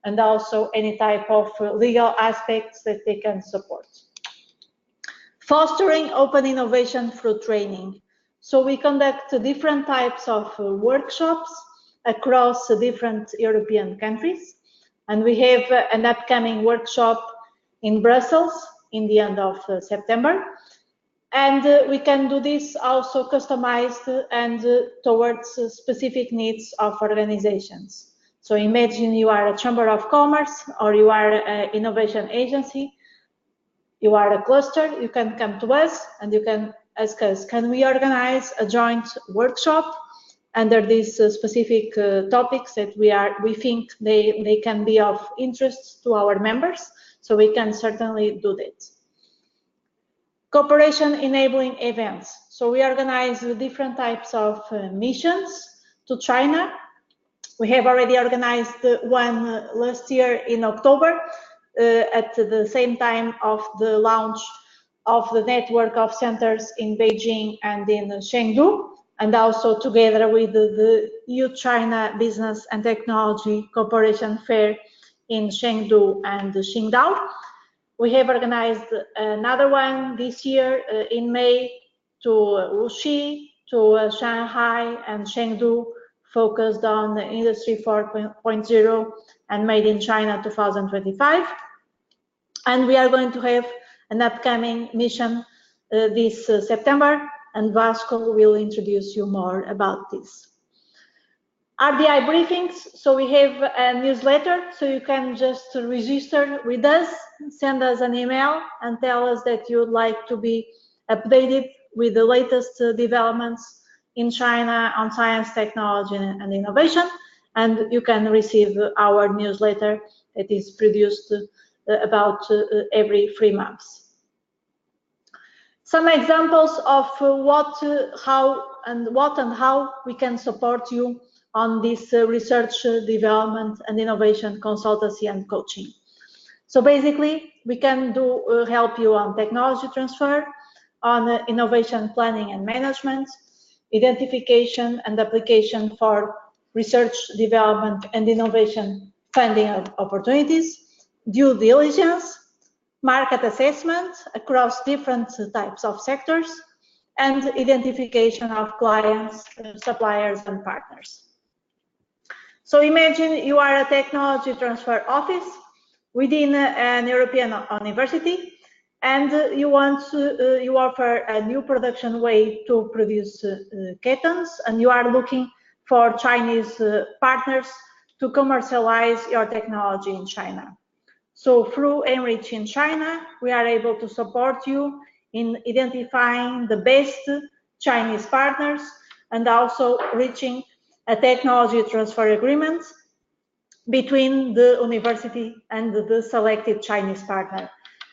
and also any type of legal aspects that they can support. Fostering open innovation through training. So we conduct different types of workshops across different European countries, and we have an upcoming workshop in Brussels in the end of September. And we can do this also customized and towards specific needs of organizations. So imagine you are a chamber of commerce, or you are an innovation agency, you are a cluster, you can come to us and you can ask us, can we organize a joint workshop under these specific topics that we think they can be of interest to our members? So we can certainly do that. Cooperation enabling events. So we organize different types of missions to China. We have already organized one last year in October at the same time of the launch of the network of centers in Beijing and in Chengdu, and also together with the EU-China Business and Technology Cooperation Fair in Chengdu and Qingdao. We have organized another one this year in May to Wuxi, to Shanghai and Chengdu focused on the Industry 4.0 and Made in China 2025. And we are going to have an upcoming mission this September, and Vasco will introduce you more about this. RDI briefings, so we have a newsletter, so you can just register with us, send us an email and tell us that you would like to be updated with the latest developments in China on science, technology and innovation, and you can receive our newsletter that is produced about every 3 months. Some examples of what and how we can support you on this research, development and innovation consultancy and coaching. So basically, we can help you on technology transfer, on innovation planning and management, identification and application for research, development and innovation funding opportunities, due diligence, market assessment across different types of sectors, and identification of clients, suppliers and partners. So imagine you are a technology transfer office within an European university, and you offer a new production way to produce ketones, and you are looking for Chinese partners to commercialize your technology in China. So through ENRICH in China, we are able to support you in identifying the best Chinese partners and also reaching a technology transfer agreement between the university and the selected Chinese partner.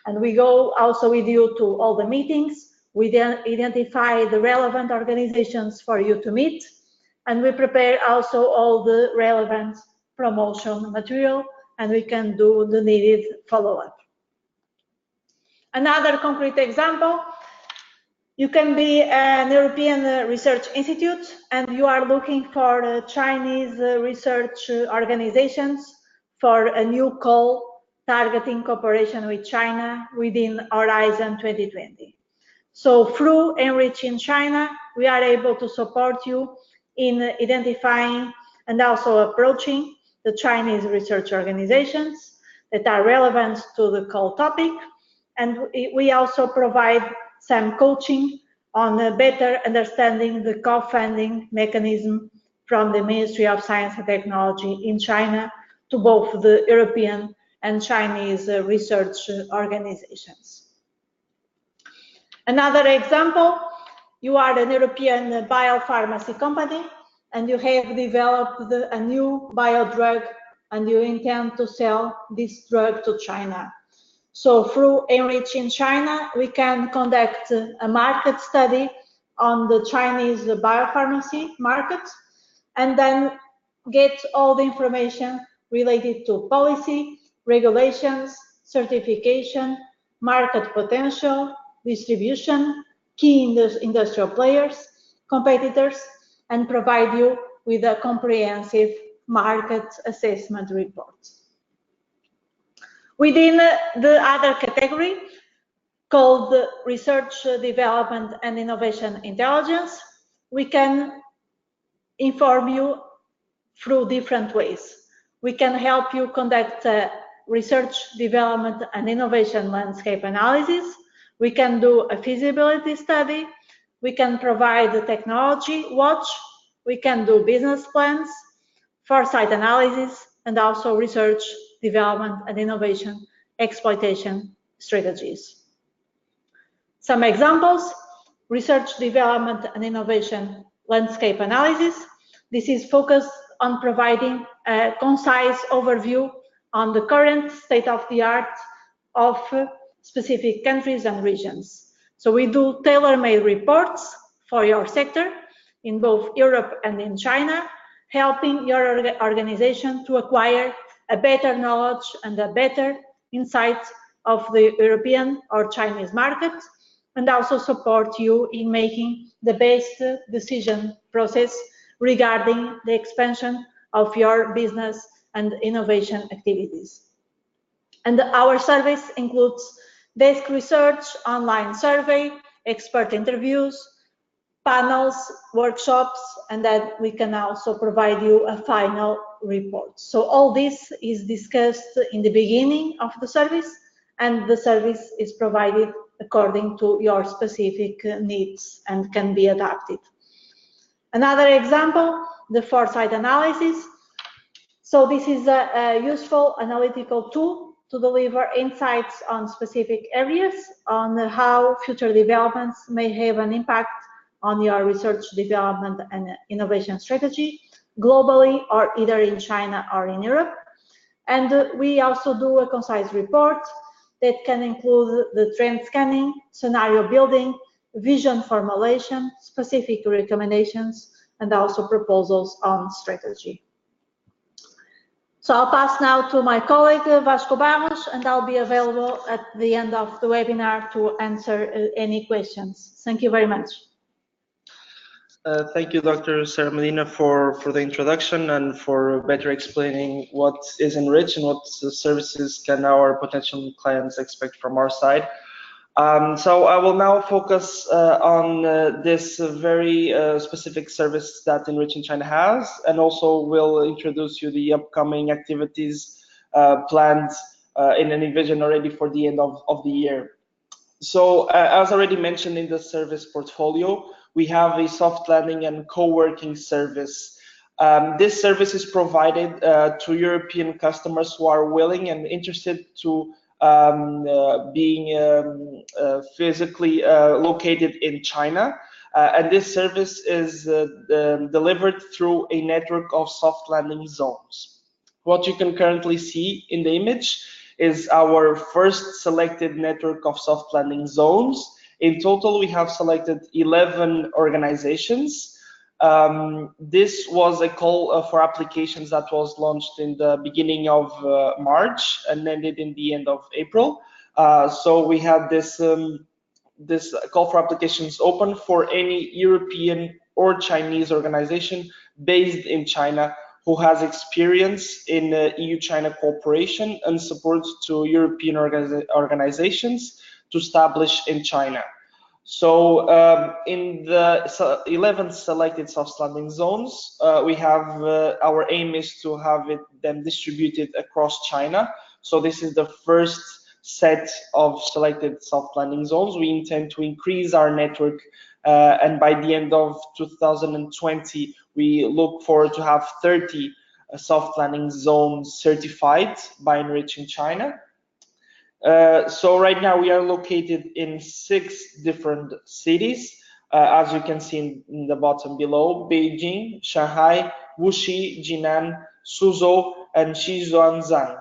And we go also with you to all the meetings. We then identify the relevant organizations for you to meet, and we prepare also all the relevant promotion material, and we can do the needed follow-up. Another concrete example, you can be an European research institute and you are looking for Chinese research organizations for a new call targeting cooperation with China within Horizon 2020. So through ENRICH in China, we are able to support you in identifying and also approaching the Chinese research organizations that are relevant to the call topic. And we also provide some coaching on better understanding the co-funding mechanism from the Ministry of Science and Technology in China to both the European and Chinese research organizations. Another example, you are an European biopharmacy company and you have developed a new biodrug and you intend to sell this drug to China. So through ENRICH in China, we can conduct a market study on the Chinese biopharmacy market and then get all the information related to policy, regulations, certification, market potential, distribution, key industrial players, competitors, and provide you with a comprehensive market assessment report. Within the other category, called Research, Development and Innovation Intelligence, we can inform you through different ways. We can help you conduct a research, development and innovation landscape analysis. We can do a feasibility study. We can provide a technology watch. We can do business plans, foresight analysis, and also research, development and innovation exploitation strategies. Some examples, research, development and innovation landscape analysis. This is focused on providing a concise overview on the current state of the art of specific countries and regions. So we do tailor-made reports for your sector in both Europe and in China, helping your organization to acquire a better knowledge and a better insight of the European or Chinese market, and also support you in making the best decision process regarding the expansion of your business and innovation activities. And our service includes desk research, online survey, expert interviews, panels, workshops, and then we can also provide you a final report. So all this is discussed in the beginning of the service, and the service is provided according to your specific needs and can be adapted. Another example, the foresight analysis. So this is a useful analytical tool to deliver insights on specific areas on how future developments may have an impact on your research, development, and innovation strategy globally, or either in China or in Europe. And we also do a concise report that can include the trend scanning, scenario building, vision formulation, specific recommendations, and also proposals on strategy. So I'll pass now to my colleague, Vasco Barros, and I'll be available at the end of the webinar to answer any questions. Thank you very much. Thank you, Dr. Sara Medina, for the introduction and for better explaining what is ENRICH and what services can our potential clients expect from our side. So I will now focus on this very specific service that ENRICH in China has, and also will introduce you the upcoming activities planned in an envision already for the end of the year. So as already mentioned in the service portfolio, we have a soft landing and co-working service. This service is provided to European customers who are willing and interested to being physically located in China. And this service is delivered through a network of soft landing zones. What you can currently see in the image is our first selected network of soft landing zones. In total, we have selected 11 organizations. This was a call for applications that was launched in the beginning of March and ended in the end of April. So we had this this call for applications open for any European or Chinese organization based in China who has experience in EU-China cooperation and support to European organizations to establish in China. So in the 11 selected soft landing zones, we have our aim is to have them distributed across China. So this is the first set of selected soft landing zones. We intend to increase our network, and by the end of 2020, we look forward to have 30 soft landing zones certified by ENRICH in China. So right now we are located in 6 different cities, as you can see in the bottom below: Beijing, Shanghai, Wuxi, Jinan, Suzhou, and Xizhuangzhang.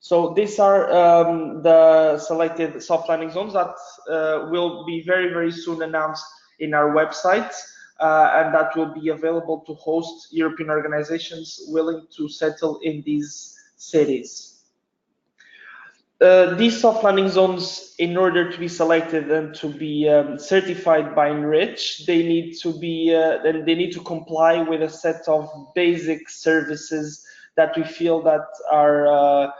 So these are the selected soft landing zones that will be very, very soon announced in our website, and that will be available to host European organizations willing to settle in these cities. These soft landing zones, in order to be selected and to be certified by ENRICH, they need to comply with a set of basic services that we feel that are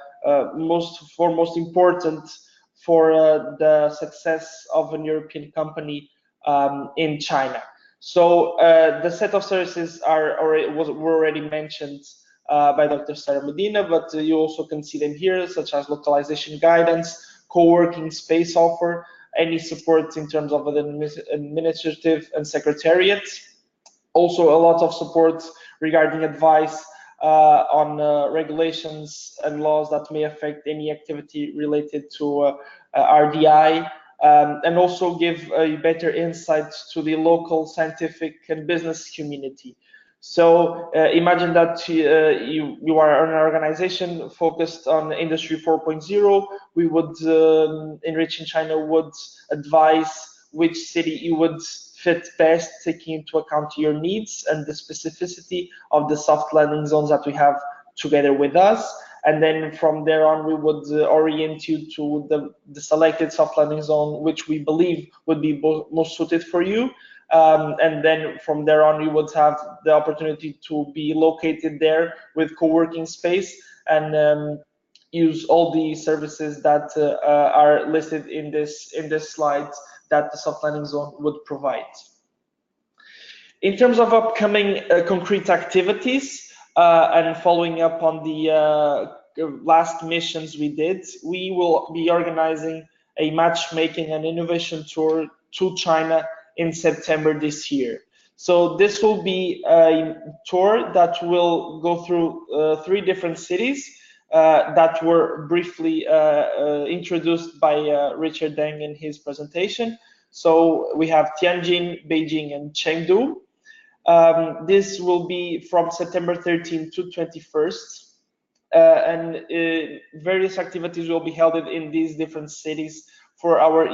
most important for the success of a European company in China. So the set of services were already mentioned by Dr. Sara Medina, but you also can see them here, such as localization guidance, co-working space offer, any support in terms of administrative and secretariat. Also a lot of support regarding advice on regulations and laws that may affect any activity related to RDI, and also give a better insight to the local scientific and business community. So imagine that you are an organization focused on Industry 4.0. We would, ENRICH in China would advise which city you would fit best, taking into account your needs and the specificity of the soft landing zones that we have together with us. And then from there on, we would orient you to the selected soft landing zone, which we believe would be most suited for you. And then from there on, you would have the opportunity to be located there with co-working space and use all the services that are listed in this slide that the soft landing zone would provide. In terms of upcoming concrete activities and following up on the last missions we did, we will be organizing a matchmaking and innovation tour to China in September this year. So this will be a tour that will go through 3 different cities that were briefly introduced by Richard Deng in his presentation. So we have Tianjin, Beijing, and Chengdu. This will be from September 13 to 21st, and various activities will be held in these different cities for our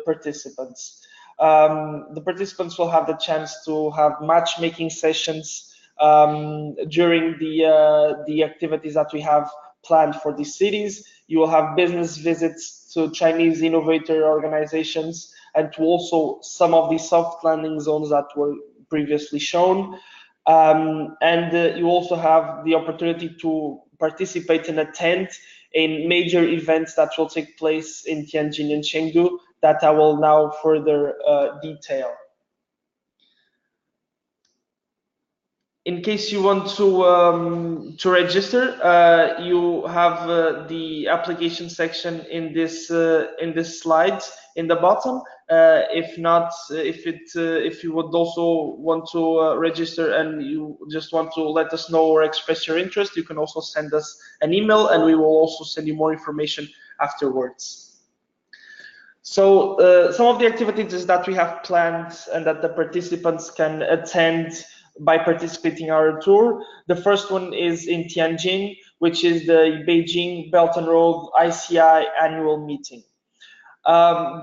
participants. The participants will have the chance to have matchmaking sessions during the activities that we have planned for these cities. You will have business visits to Chinese innovator organizations and to also some of the soft landing zones that were previously shown. You also have the opportunity to participate and attend in major events that will take place in Tianjin and Chengdu that I will now further detail. In case you want to register, you have the application section in this slide in the bottom. If not, if you would also want to register and you just want to let us know or express your interest, you can also send us an email, and we will also send you more information afterwards. So some of the activities that we have planned and that the participants can attend by participating in our tour. The first one is in Tianjin, which is the Beijing Belt and Road ICI annual meeting.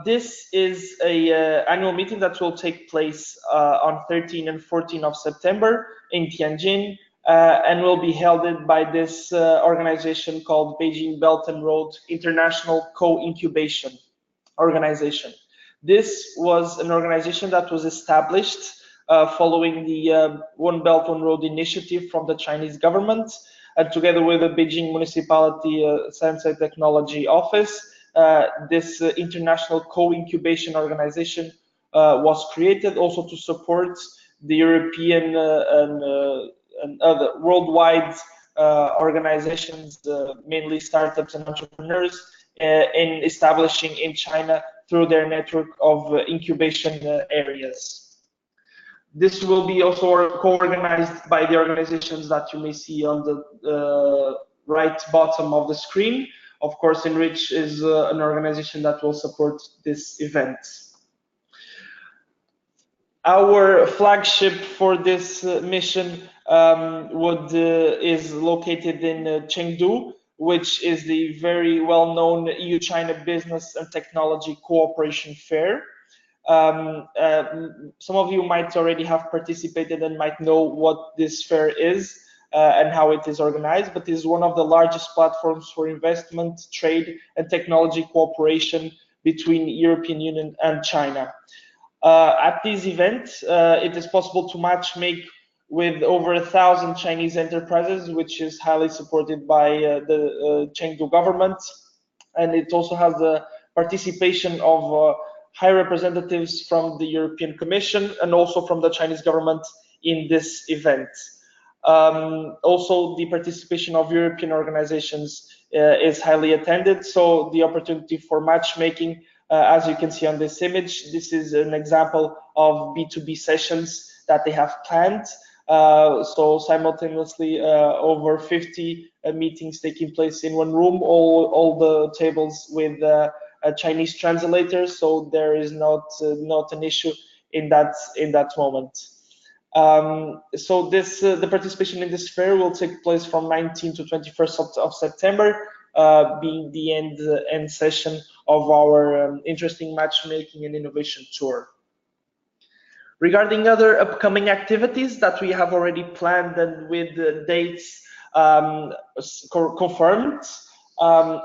This is a annual meeting that will take place on 13 and 14 of September in Tianjin, and will be held by this organization called Beijing Belt and Road International Co-Incubation Organization. This was an organization that was established following the One Belt, One Road initiative from the Chinese government, and together with the Beijing Municipality Science and Technology Office, this international co-incubation organization was created also to support the European and other worldwide organizations, mainly startups and entrepreneurs, in establishing in China through their network of incubation areas. This will be also co-organized by the organizations that you may see on the right bottom of the screen. Of course, ENRICH is an organization that will support this event. Our flagship for this mission is located in Chengdu, which is the very well-known EU-China Business and Technology Cooperation Fair. Some of you might already have participated and might know what this fair is and how it is organized, but it is one of the largest platforms for investment, trade, and technology cooperation between European Union and China. At this event, it is possible to matchmake with over 1,000 Chinese enterprises, which is highly supported by the Chengdu government, and it also has the participation of high representatives from the European Commission and also from the Chinese government in this event. Also, the participation of European organizations is highly attended, so the opportunity for matchmaking, as you can see on this image, this is an example of B2B sessions that they have planned. So simultaneously, over 50 meetings taking place in one room, all the tables with Chinese translators, so there is not an issue in that moment. So this the participation in this fair will take place from 19 to 21st of September, being the end session of our interesting matchmaking and innovation tour. Regarding other upcoming activities that we have already planned and with dates confirmed,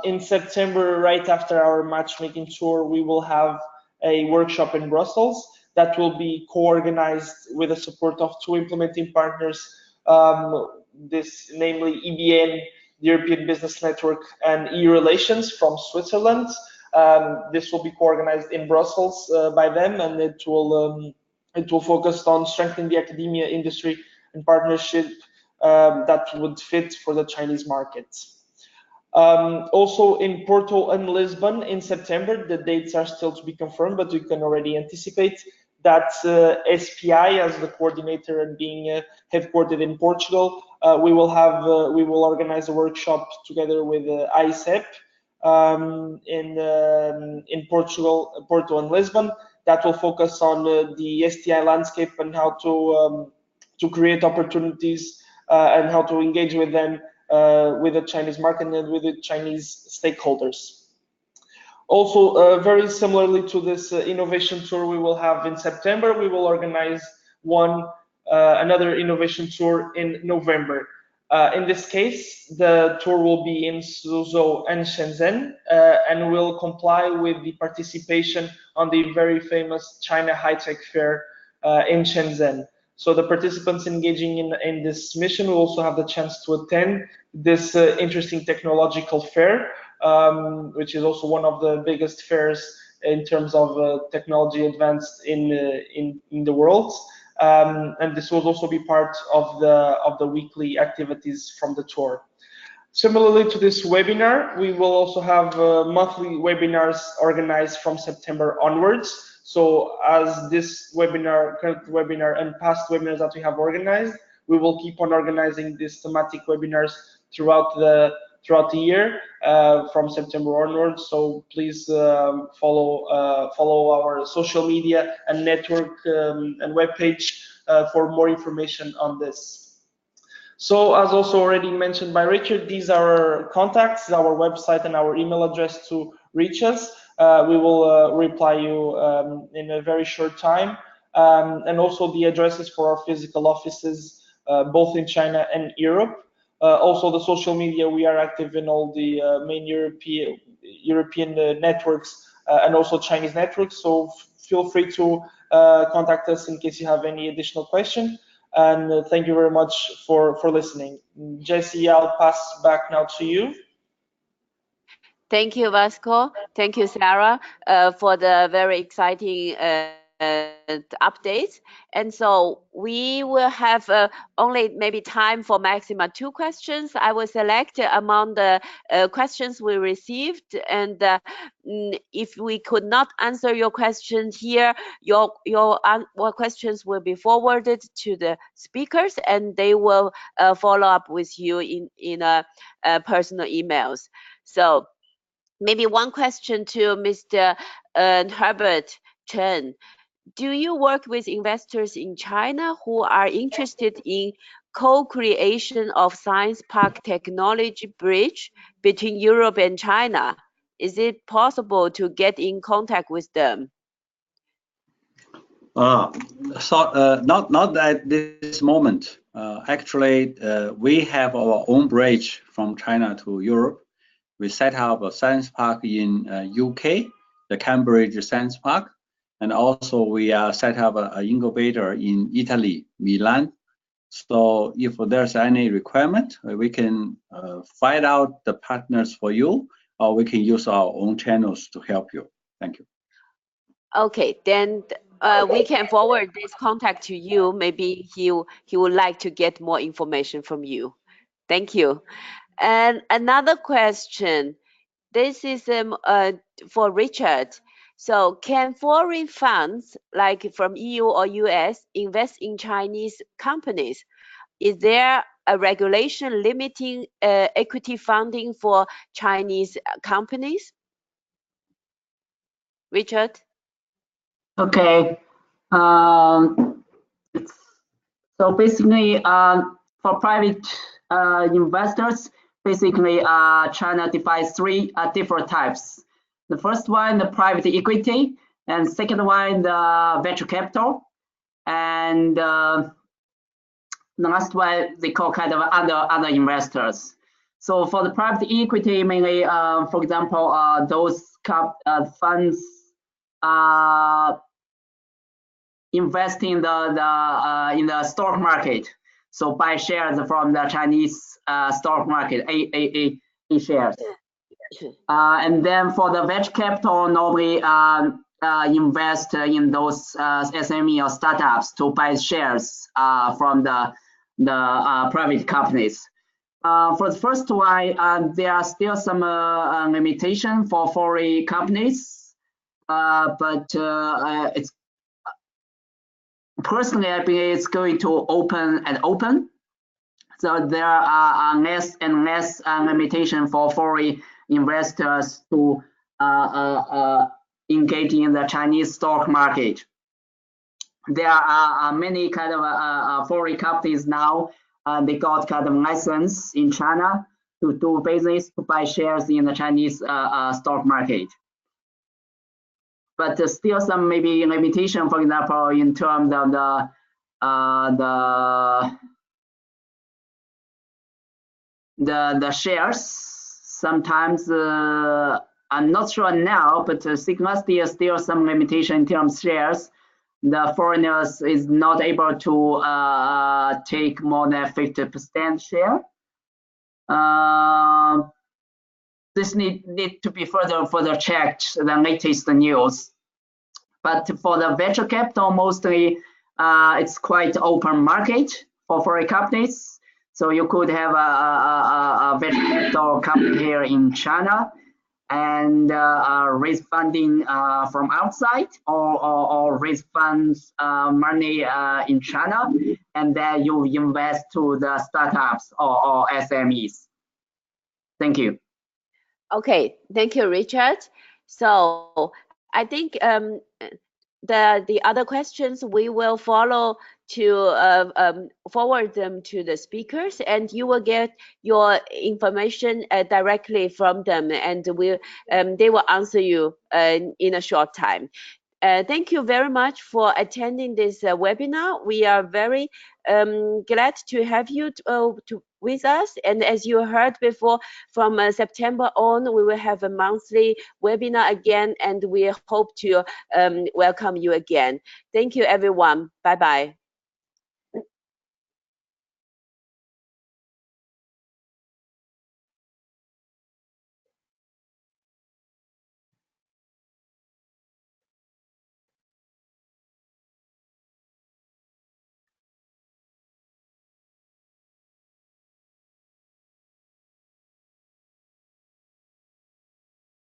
in September, right after our matchmaking tour, we will have a workshop in Brussels that will be co-organized with the support of 2 implementing partners, namely EBN, the European Business Network, and E-Relations from Switzerland. This will be co-organized in Brussels by them, and it will It will focus on strengthening the academia industry and partnership that would fit for the Chinese market. Also in Porto and Lisbon in September, the dates are still to be confirmed, but we can already anticipate that SPI as the coordinator and being headquartered in Portugal, we will organize a workshop together with ICEP in Portugal, Porto and Lisbon, that will focus on the STI landscape and how to create opportunities and how to engage with them with the Chinese market and with the Chinese stakeholders. Also, very similarly to this innovation tour we will have in September, we will organize another innovation tour in November. In this case, the tour will be in Suzhou and Shenzhen and will comply with the participation on the very famous China High-Tech Fair in Shenzhen. So the participants engaging in this mission will also have the chance to attend this interesting technological fair, which is also one of the biggest fairs in terms of technology advanced in the world. And this will also be part of the weekly activities from the tour. Similarly to this webinar, we will also have monthly webinars organized from September onwards. So as this webinar, current webinar and past webinars that we have organized, we will keep on organizing these thematic webinars throughout the year from September onwards. So please follow our social media and network and webpage for more information on this. So as also already mentioned by Richard, these are our contacts, our website and our email address to reach us. We will reply you in a very short time. And also the addresses for our physical offices, both in China and Europe. Also the social media, we are active in all the main European networks and also Chinese networks. So feel free to contact us in case you have any additional question. And thank you very much for listening. Jessie, I'll pass back now to you. Thank you, Vasco. Thank you, Sara, for the very exciting updates. And so we will have only maybe time for maximum 2 questions. I will select among the questions we received, and if we could not answer your question here, your questions will be forwarded to the speakers, and they will follow up with you in personal emails. So maybe one question to Mr. Herbert Chen. Do you work with investors in China who are interested in co-creation of science park technology bridge between Europe and China? Is it possible to get in contact with them? Not at this moment. Actually, we have our own bridge from China to Europe. We set up a science park in UK, the Cambridge Science Park. And also we set up an incubator in Italy, Milan. So if there's any requirement, we can find out the partners for you, or we can use our own channels to help you. Thank you. Okay, then we can forward this contact to you. Maybe he would like to get more information from you. Thank you. And another question. This is for Richard. So can foreign funds like from EU or US invest in Chinese companies? Is there a regulation limiting equity funding for Chinese companies? Richard? Okay. So basically, for private investors, basically, China defines 3 different types. The first one, the private equity, and second one, the venture capital, and the last one they call kind of other investors. So for the private equity, mainly, for example, those funds invest in the stock market. So buy shares from the Chinese stock market, A shares. And then for the venture capital, normally invest in those SME or startups to buy shares from the private companies. For the first one, there are still some limitation for foreign companies, but it's personally, I think it's going to open. So there are less and less limitation for foreign investors to engage in the Chinese stock market. There are many kind of foreign companies now. They got kind of license in China to do business, to buy shares in the Chinese stock market. But there's still some maybe limitation, for example, in terms of the shares. Sometimes I'm not sure now, but last year still some limitation in terms of shares. The foreigners is not able to take more than 50% share. This need to be further checked, the latest news. But for the venture capital, mostly it's quite open market for foreign companies. So you could have a venture capital company here in China and raise funding from outside, or raise funds money in China, and then you invest to the startups or SMEs. Thank you. Okay, thank you, Richard. So I think the other questions we will follow to forward them to the speakers, and you will get your information directly from them, and they will answer you in a short time. Thank you very much for attending this webinar. We are very glad to have you with us. And as you heard before, from September on, we will have a monthly webinar again, and we hope to welcome you again. Thank you, everyone. Bye-bye.